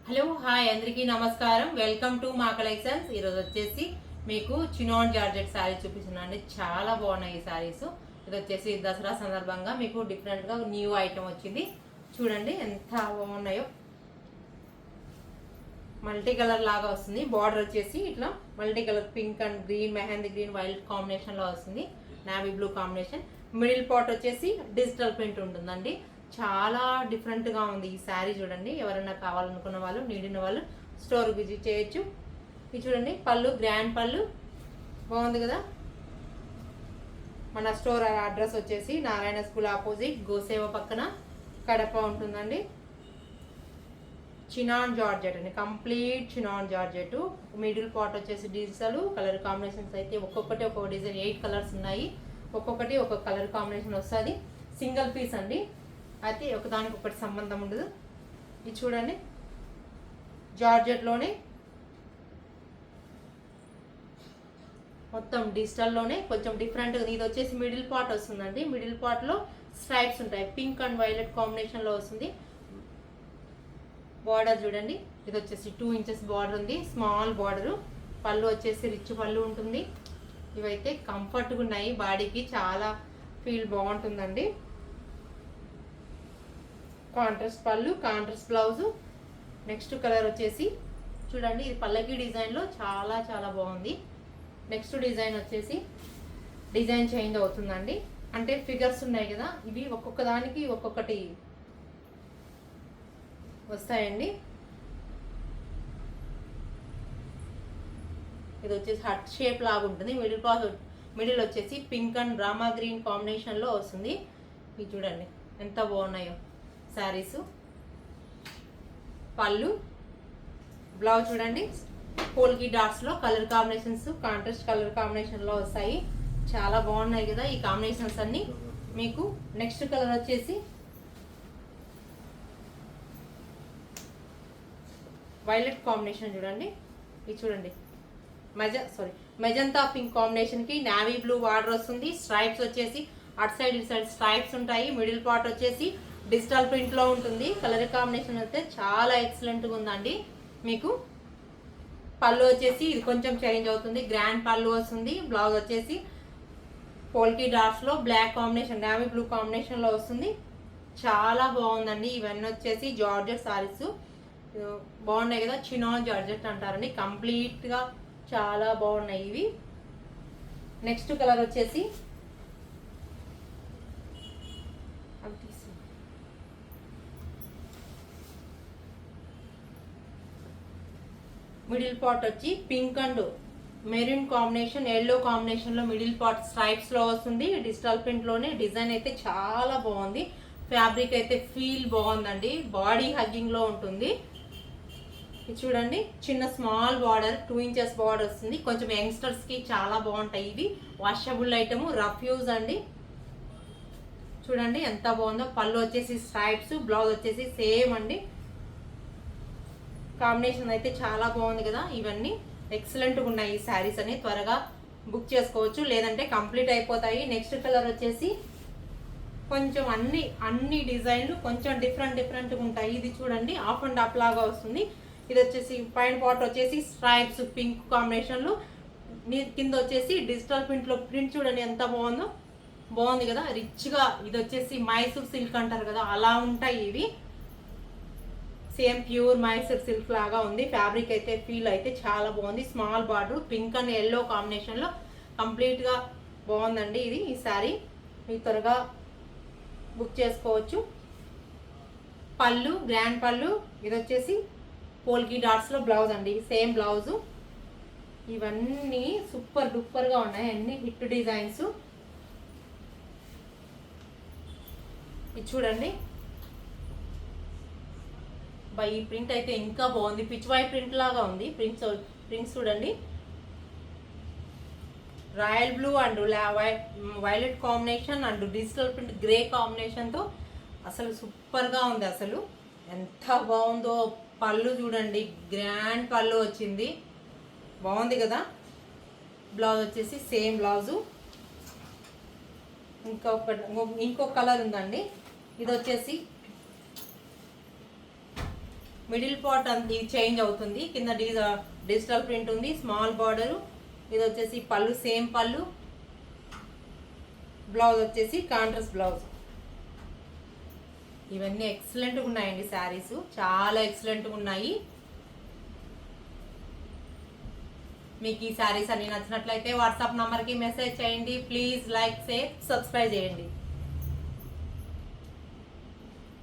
Hello hi అందరికీ నమస్కారం. Welcome to మా కలెక్షన్స్. ఈరోజు వచ్చేసి మీకు చినాన్ జార్జెట్ శారీ చూపిస్తున్నాను అండి. చాలా బాగున్నాయి ఈ శారీస్. ఇది వచ్చేసి దసరా సందర్భంగా మీకు డిఫరెంట్గా న్యూ ఐటమ్ వచ్చింది. చూడండి ఎంత బాగున్నాయో. మల్టీ కలర్ లాగా వస్తుంది. బార్డర్ వచ్చేసి ఇట్లా multi colour pink and green, mehndi green, violet కాంబినేషన్లో వస్తుంది. Navy blue combination. Middle part వచ్చేసి డిజిటల్ ప్రింట్ ఉంటుందండి. చాలా డిఫరెంట్గా ఉంది ఈ శారీ. చూడండి, ఎవరైనా కావాలనుకున్న వాళ్ళు, నీడిన వాళ్ళు స్టోర్ విజిట్ చేయొచ్చు. ఇది చూడండి, పళ్ళు గ్రాండ్ పళ్ళు బాగుంది కదా. మన స్టోర్ అడ్రస్ వచ్చేసి నారాయణ స్కూల్ ఆపోజిట్ గోసేవ పక్కన కడప ఉంటుందండి. చినాన్ జార్జెట్ అండి, complete chinon georgette. Middle part వచ్చేసి డిజిటల్ కలర్ కాంబినేషన్స్ అయితే ఒక్కొక్కటి ఒక్కొక్క డిజైన్ 8 కలర్స్ ఉన్నాయి. ఒక్కొక్కటి ఒక్కొక్క కలర్ కాంబినేషన్ వస్తుంది. సింగిల్ పీస్ అండి, అయితే ఒకదానికి ఒకటి సంబంధం ఉండదు. ఇది చూడండి, జార్జెట్లోనే మొత్తం డిజిటల్లోనే కొంచెం డిఫరెంట్గా. ఇది వచ్చేసి మిడిల్ పార్ట్ వస్తుందండి. మిడిల్ పార్ట్లో స్ట్రైప్స్ ఉంటాయి. పింక్ అండ్ వైలెట్ కాంబినేషన్లో వస్తుంది. బార్డర్ చూడండి, ఇది వచ్చేసి 2 ఇంచెస్ బార్డర్ ఉంది, స్మాల్ బార్డరు. పళ్ళు వచ్చేసి రిచ్ పళ్ళు ఉంటుంది. ఇవైతే కంఫర్ట్గా ఉన్నాయి, బాడీకి చాలా ఫీల్ బాగుంటుందండి. కాంట్రాస్ట్ పళ్ళు, కాంట్రాస్ట్ బ్లౌజు. నెక్స్ట్ కలర్ వచ్చేసి చూడండి, ఇది పల్లకి డిజైన్లో చాలా చాలా బాగుంది. నెక్స్ట్ డిజైన్ వచ్చేసి డిజైన్ చేంజ్ అవుతుందండి. అంటే ఫిగర్స్ ఉన్నాయి కదా, ఇవి ఒక్కొక్క దానికి ఒక్కొక్కటి వస్తాయండి. ఇది వచ్చేసి హార్ట్ షేప్ లాగా ఉంటుంది. మిడిల్ వచ్చేసి పింక్ అండ్ రామా గ్రీన్ కాంబినేషన్లో వస్తుంది. ఇది చూడండి ఎంత బాగున్నాయో శారీస్. పళ్ళు, బ్లౌజ్ చూడండి, పోల్కి డాట్స్లో కలర్ కాంబినేషన్స్, కాంట్రాస్ట్ కలర్ కాంబినేషన్లో వస్తాయి. చాలా బాగున్నాయి కదా ఈ కాంబినేషన్స్ అన్నీ. మీకు నెక్స్ట్ కలర్ వచ్చేసి వైలెట్ కాంబినేషన్ చూడండి. ఇది చూడండి, మెజంతా పింక్ కాంబినేషన్కి నావీ బ్లూ బార్డర్ వస్తుంది. స్ట్రైప్స్ వచ్చేసి అటు సైడ్ ఇటు సైడ్ స్ట్రైప్స్ ఉంటాయి. మిడిల్ పార్ట్ వచ్చేసి డిజిటల్ ప్రింట్లో ఉంటుంది. కలర్ కాంబినేషన్ అయితే చాలా ఎక్సలెంట్గా ఉందండి. మీకు పళ్ళు వచ్చేసి ఇది కొంచెం చేంజ్ అవుతుంది, గ్రాండ్ పళ్ళు వస్తుంది. బ్లౌజ్ వచ్చేసి పోల్కి డాట్స్లో బ్లాక్ కాంబినేషన్, నావీ బ్లూ కాంబినేషన్లో వస్తుంది. చాలా బాగుందండి. ఇవన్నీ వచ్చేసి జార్జెట్ సారీస్ బాగున్నాయి కదా, చినాన్ జార్జెట్ అంటారండి. కంప్లీట్గా చాలా బాగున్నాయి ఇవి. నెక్స్ట్ కలర్ వచ్చేసి మిడిల్ పార్ట్ వచ్చి pink and maroon combination, yellow కాంబినేషన్లో మిడిల్ పార్ట్ స్ట్రైప్స్లో వస్తుంది. డిజిటల్ ప్రింట్లోనే డిజైన్ అయితే చాలా బాగుంది. ఫ్యాబ్రిక్ అయితే ఫీల్ బాగుందండి, బాడీ హగ్గింగ్లో ఉంటుంది. ఇది చూడండి, చిన్న స్మాల్ బార్డర్, 2 ఇంచెస్ బార్డర్ వస్తుంది. కొంచెం యంగ్స్టర్స్కి చాలా బాగుంటాయి ఇవి. వాషబుల్ ఐటమ్, రఫ్ యూజ్ అండి. చూడండి ఎంత బాగుందో. పళ్ళు వచ్చేసి స్ట్రైప్స్, బ్లౌజ్ వచ్చేసి సేమ్ అండి. కాంబినేషన్ అయితే చాలా బాగుంది కదా. ఇవన్నీ ఎక్సలెంట్గా ఉన్నాయి ఈ శారీస్ అని. త్వరగా బుక్ చేసుకోవచ్చు, లేదంటే కంప్లీట్ అయిపోతాయి. నెక్స్ట్ కలర్ వచ్చేసి కొంచెం అన్ని డిజైన్లు కొంచెం డిఫరెంట్గా ఉంటాయి. ఇది చూడండి, ఆఫ్ అండ్ అప్ లాగా వస్తుంది. ఇది వచ్చేసి పైన పార్ట్ వచ్చేసి స్ట్రైప్స్ పింక్ కాంబినేషన్లో, కింద వచ్చేసి డిజిటల్ ప్రింట్లో ప్రింట్ చూడండి ఎంత బాగుందో. బాగుంది కదా, రిచ్గా. ఇది వచ్చేసి మైసూర్ సిల్క్ అంటారు కదా, అలా ఉంటాయి ఇవి. సేమ్ ప్యూర్ మైసూర్ సిల్క్ లాగా ఉంది. ఫ్యాబ్రిక్ అయితే ఫీల్ అయితే చాలా బాగుంది. Small border, pink and yellow కాంబినేషన్లో కంప్లీట్గా బాగుందండి ఇది. ఈ శారీ మీరు త్వరగా బుక్ చేసుకోవచ్చు. పళ్ళు గ్రాండ్ పళ్ళు. ఇది వచ్చేసి పోల్కి డాట్స్లో బ్లౌజ్ అండి, సేమ్ బ్లౌజు. ఇవన్నీ సూపర్ డూపర్గా ఉన్నాయి, అన్ని హిట్ డిజైన్స్. ఇది చూడండి, ఈ ప్రింట్ అయితే ఇంకా బాగుంది. పిచ్వాయ్ ప్రింట్ లాగా ఉంది. ప్రింట్స్ చూడండి, royal blue and violet combination and digital print grey కాంబినేషన్తో అసలు సూపర్గా ఉంది. అసలు ఎంత బాగుందో. పళ్ళు చూడండి, గ్రాండ్ పళ్ళు వచ్చింది, బాగుంది కదా. బ్లౌజ్ వచ్చేసి సేమ్ బ్లౌజు. ఇంకొక కలర్ ఉందండి. ఇది వచ్చేసి మిడిల్ పార్ట్ ఇది చేంజ్ అవుతుంది. కింద డిజిటల్ ప్రింట్ ఉంది, స్మాల్ బార్డరు. ఇది వచ్చేసి పళ్ళు, సేమ్ పళ్ళు. బ్లౌజ్ వచ్చేసి కాంట్రాస్ట్ బ్లౌజ్. ఇవన్నీ ఎక్సలెంట్గా ఉన్నాయండి శారీస్, చాలా ఎక్సలెంట్గా ఉన్నాయి. మీకు ఈ శారీస్ అన్ని నచ్చినట్లయితే వాట్సాప్ నంబర్కి మెసేజ్ చేయండి. ప్లీజ్ లైక్, షేర్, సబ్స్క్రైబ్ చేయండి.